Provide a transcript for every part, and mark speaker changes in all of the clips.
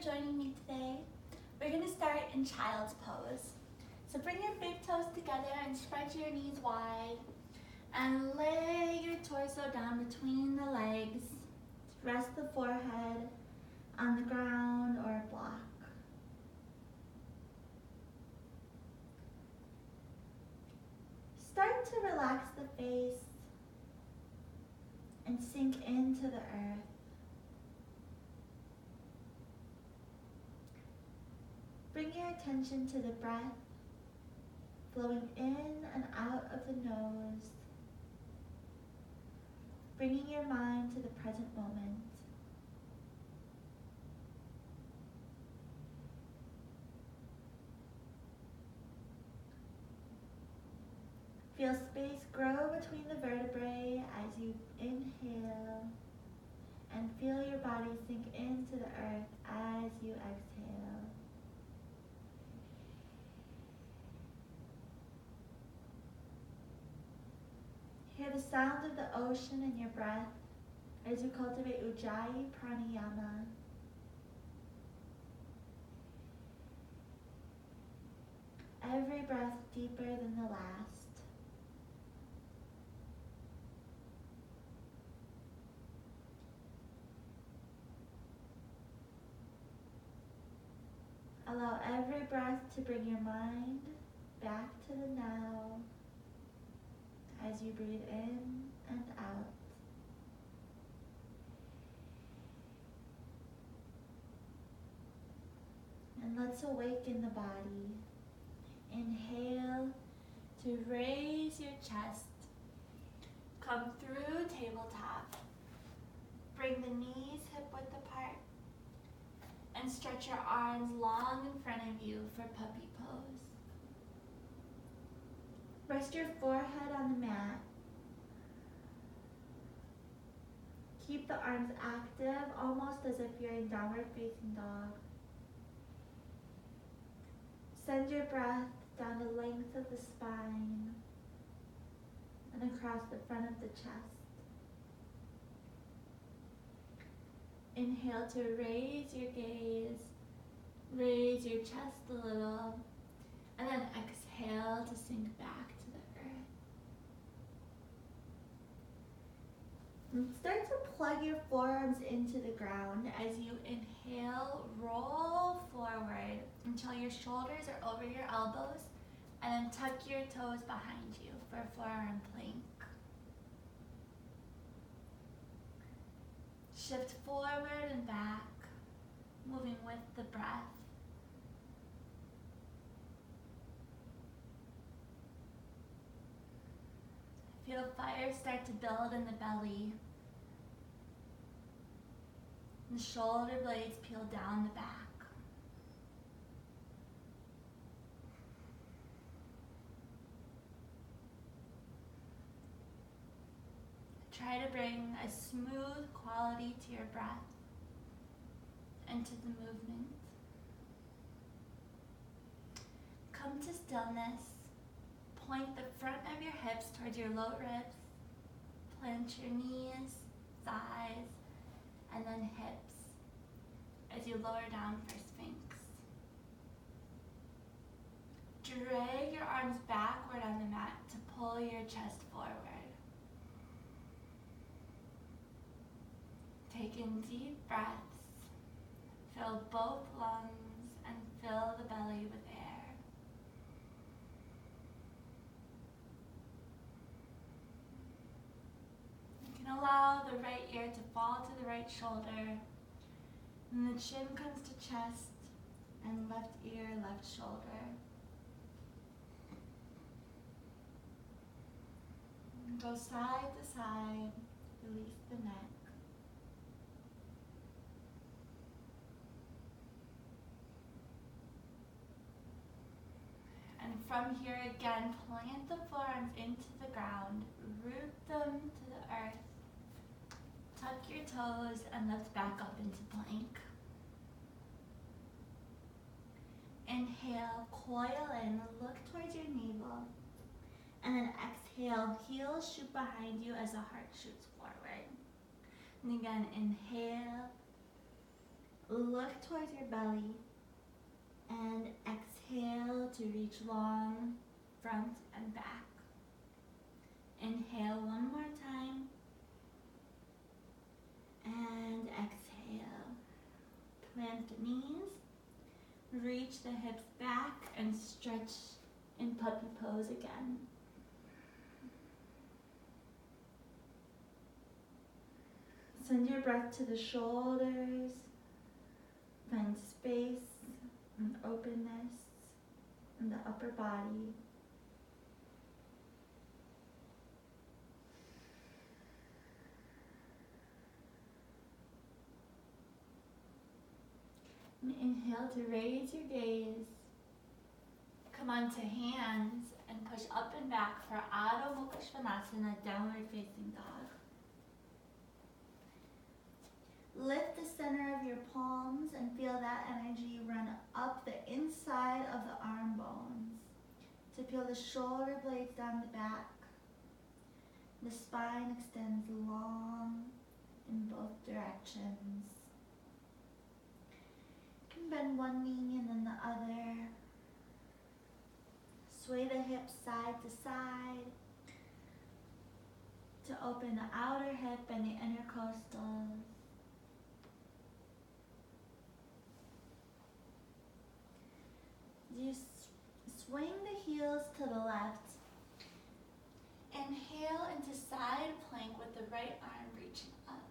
Speaker 1: joining me today. We're going to start in child's pose. So bring your big toes together and spread your knees wide. And lay your torso down between the legs. Rest the forehead on the ground or a block. Start to relax the face and sink into the earth. Bring your attention to the breath, flowing in and out of the nose, bringing your mind to the present moment. Feel space grow between the vertebrae as you inhale, and feel your body sink into the earth as you exhale. Hear the sound of the ocean in your breath as you cultivate Ujjayi Pranayama. Every breath deeper than the last. Allow every breath to bring your mind back to the now as you breathe in and out. And let's awaken the body. Inhale to raise your chest. Come through tabletop. Bring the knees hip-width apart. And stretch your arms long in front of you for puppy pose. Rest your forehead on the mat. Keep the arms active, almost as if you're in downward facing dog. Send your breath down the length of the spine and across the front of the chest. Inhale to raise your gaze, raise your chest a little, and then exhale to sink back to the earth. And start to plug your forearms into the ground as you inhale, roll forward until your shoulders are over your elbows, and then tuck your toes behind you for forearm plank. Shift forward and back, moving with the breath. Feel fire start to build in the belly. The shoulder blades peel down the back. Try to bring a smooth quality to your breath and to the movement. Come to stillness. Point the front of your hips towards your low ribs. Plant your knees, thighs, and then hips as you lower down for Sphinx. Drag your arms backward on the mat to pull your chest forward. Take in deep breaths, fill both lungs, and fill the belly with air. You can allow the right ear to fall to the right shoulder, and the chin comes to chest, and left ear, left shoulder. And go side to side, release the neck. And from here again, plant the forearms into the ground, root them to the earth, tuck your toes, and lift back up into plank. Inhale, coil in, look towards your navel, and then exhale, heels shoot behind you as the heart shoots forward. And again, inhale, Look towards your belly and exhale to reach long, front and back. Inhale one more time and exhale. Plant the knees, reach the hips back and stretch in puppy pose again. Send your breath to the shoulders, find space and openness in the upper body. And inhale to raise your gaze. Come onto hands and push up and back for Adho Mukha Svanasana, downward facing dog. Lift the center of your palms and feel that energy run up the inside of the arm bones to peel the shoulder blades down the back. The spine extends long in both directions. You can bend one knee and then the other. Sway the hips side to side to open the outer hip and the intercostals. You swing the heels to the left. Inhale into side plank with the right arm reaching up.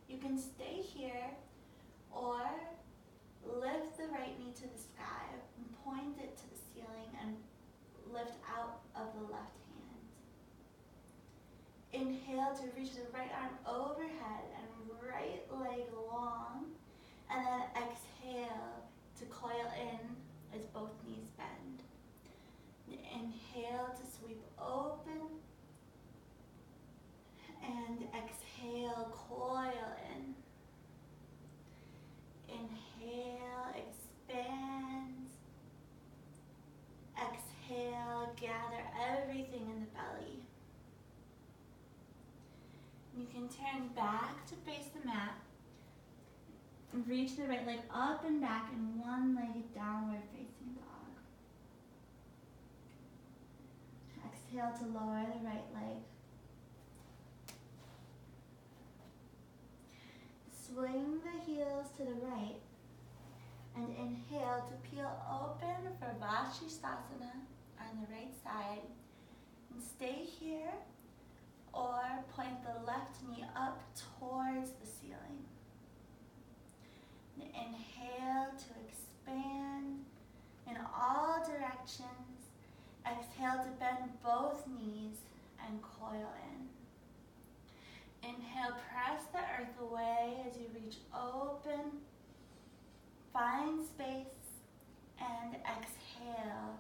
Speaker 1: You can stay here or lift the right knee to the sky and point it to the ceiling and lift out of the left hand. Inhale to reach the right arm overhead and right leg long, and then exhale to coil in as both knees bend. Inhale to sweep open, and exhale, coil in. Inhale, expand. Exhale, gather everything in the belly. You can turn back to face the mat. Reach the right leg up and back in one-legged downward facing dog. Exhale to lower the right leg. Swing the heels to the right and inhale to peel open for Vashisthasana on the right side. And stay here or point the left knee up towards the ceiling. Inhale to expand in all directions. Exhale to bend both knees and coil in. Inhale, press the earth away as you reach open. Find space and exhale.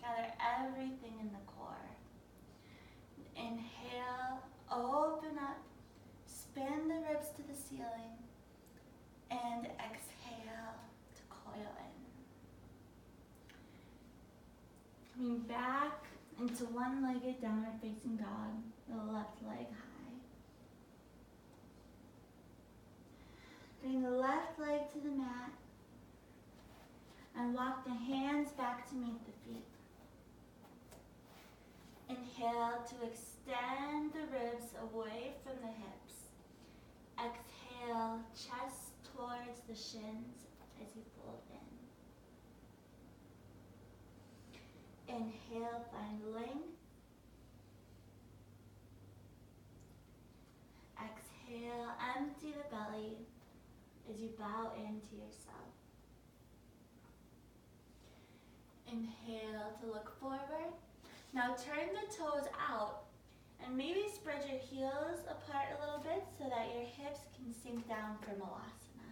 Speaker 1: Gather everything in the core. Inhale, open up, spin the ribs to the ceiling. And exhale to coil in. Coming back into one-legged downward facing dog, the left leg high. Bring the left leg to the mat and walk the hands back to meet the feet. Inhale to extend the ribs away from the hips. Exhale, chest towards the shins as you fold in. Inhale, find length. Exhale, empty the belly as you bow into yourself. Inhale to look forward. Now turn the toes out and maybe spread your heels apart a little bit so that your hips can sink down for Malasana.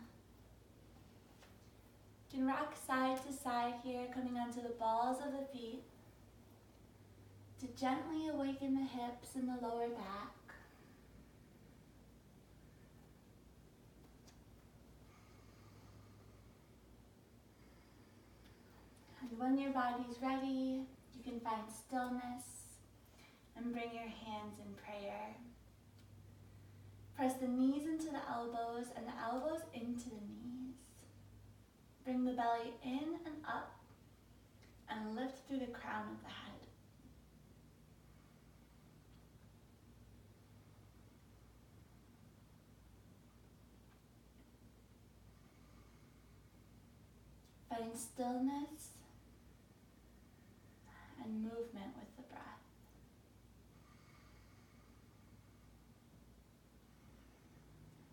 Speaker 1: You can rock side to side here, coming onto the balls of the feet to gently awaken the hips and the lower back. And when your body's ready, you can find stillness and bring your hands in prayer. Press the knees into the elbows and the elbows into the belly in and up, and lift through the crown of the head. Find stillness and movement with the breath.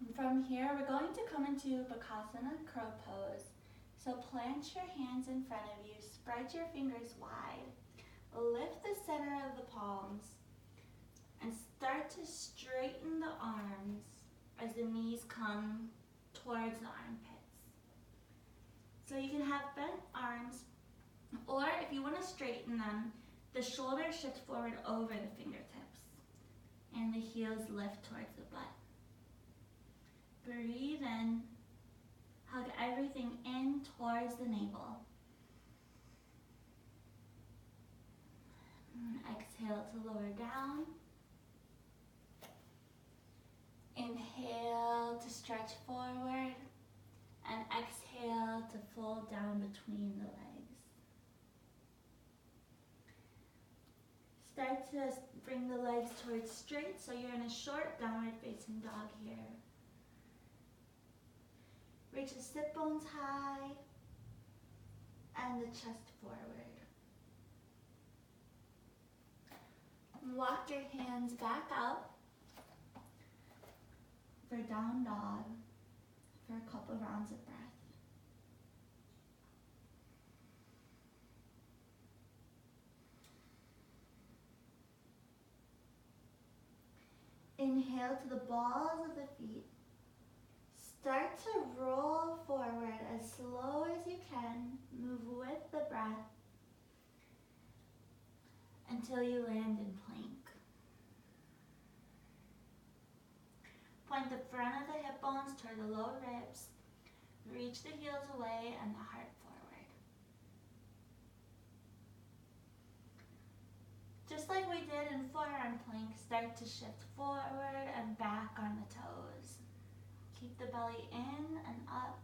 Speaker 1: And from here, we're going to come into Bakasana crow pose. So plant your hands in front of you, spread your fingers wide, lift the center of the palms, and start to straighten the arms as the knees come towards the armpits. So you can have bent arms, or if you want to straighten them, the shoulders shift forward over the fingertips, and the heels lift towards the butt. Breathe in, hug everything in towards the navel. And exhale to lower down. Inhale to stretch forward, and exhale to fold down between the legs. Start to bring the legs towards straight, so you're in a short downward facing dog here. Reach the sit bones high and the chest forward. Walk your hands back out for down dog for a couple rounds of breath. Inhale to the balls of the feet. Start to roll forward as slow as you can. Move with the breath until you land in plank. Point the front of the hip bones toward the low ribs. Reach the heels away and the heart forward. Just like we did in forearm plank, start to shift forward and back on the toes. Keep the belly in and up.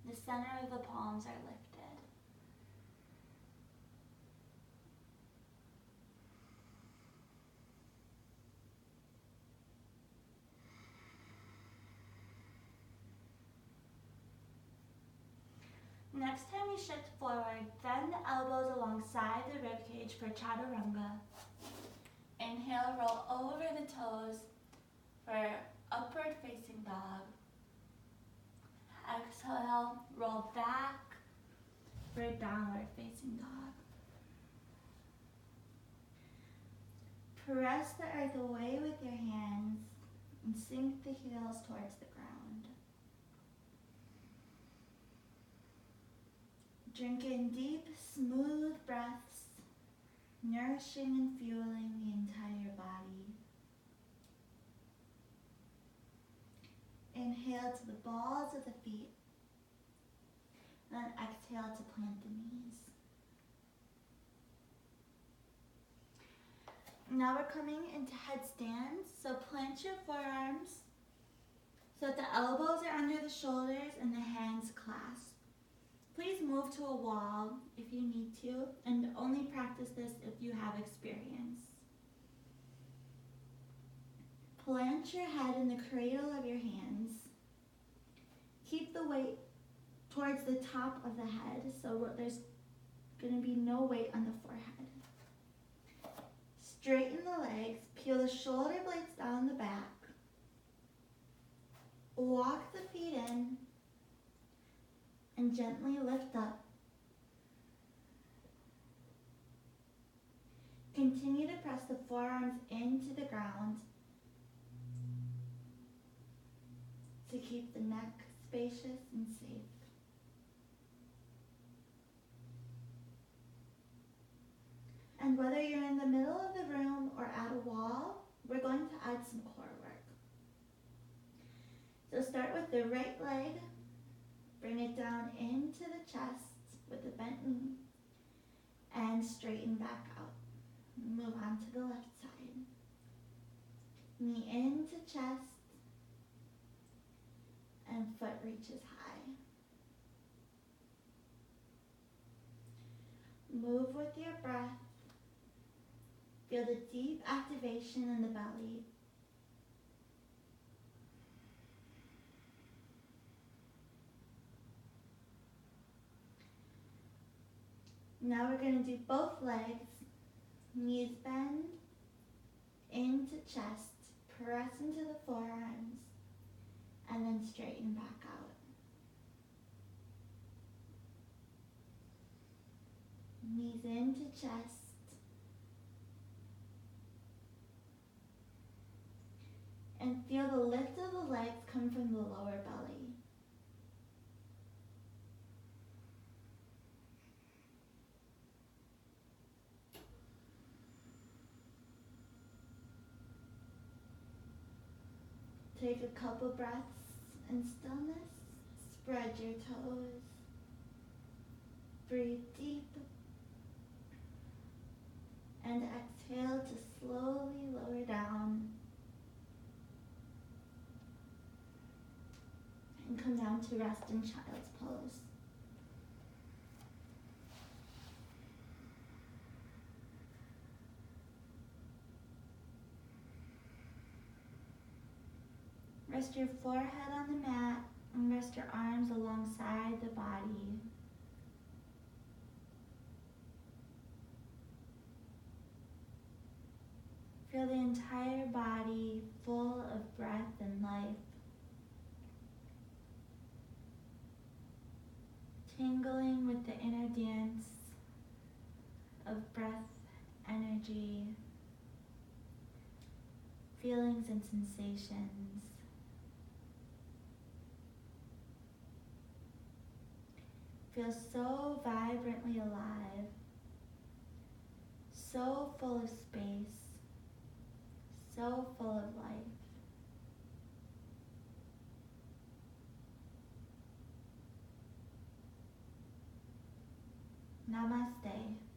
Speaker 1: The center of the palms are lifted. Next time you shift forward, bend the elbows alongside the ribcage for chaturanga. Inhale, roll over the toes for upward facing dog. Exhale, roll back for downward facing dog. Press the earth away with your hands and sink the heels towards the ground. Drink in deep, smooth breaths, nourishing and fueling the entire body. Inhale to the balls of the feet, then exhale to plant the knees. Now we're coming into headstands, so plant your forearms so that the elbows are under the shoulders and the hands clasp. Please move to a wall if you need to, and only practice this if you have experience. Plant your head in the cradle of your hands. Keep the weight towards the top of the head, so there's going to be no weight on the forehead. Straighten the legs, peel the shoulder blades down the back. Walk the feet in and gently lift up. Continue to press the forearms into the ground to keep the neck spacious and safe. And whether you're in the middle of the room or at a wall, we're going to add some core work. So start with the right leg, bring it down into the chest with the bent knee, and straighten back out. Move on to the left side. Knee into chest, and foot reaches high. Move with your breath. Feel the deep activation in the belly. Now we're going to do both legs. Knees bend into chest. Press into the forearms. And then straighten back out. Knees into chest. And feel the lift of the legs come from the lower belly. Take a couple breaths in stillness. Spread your toes. Breathe deep. And exhale to slowly lower down. And come down to rest in child's pose. Rest your forehead on the mat and rest your arms alongside the body. Feel the entire body full of breath and life. Tingling with the inner dance of breath, energy, feelings and sensations. Feel so vibrantly alive, so full of space, so full of life. Namaste.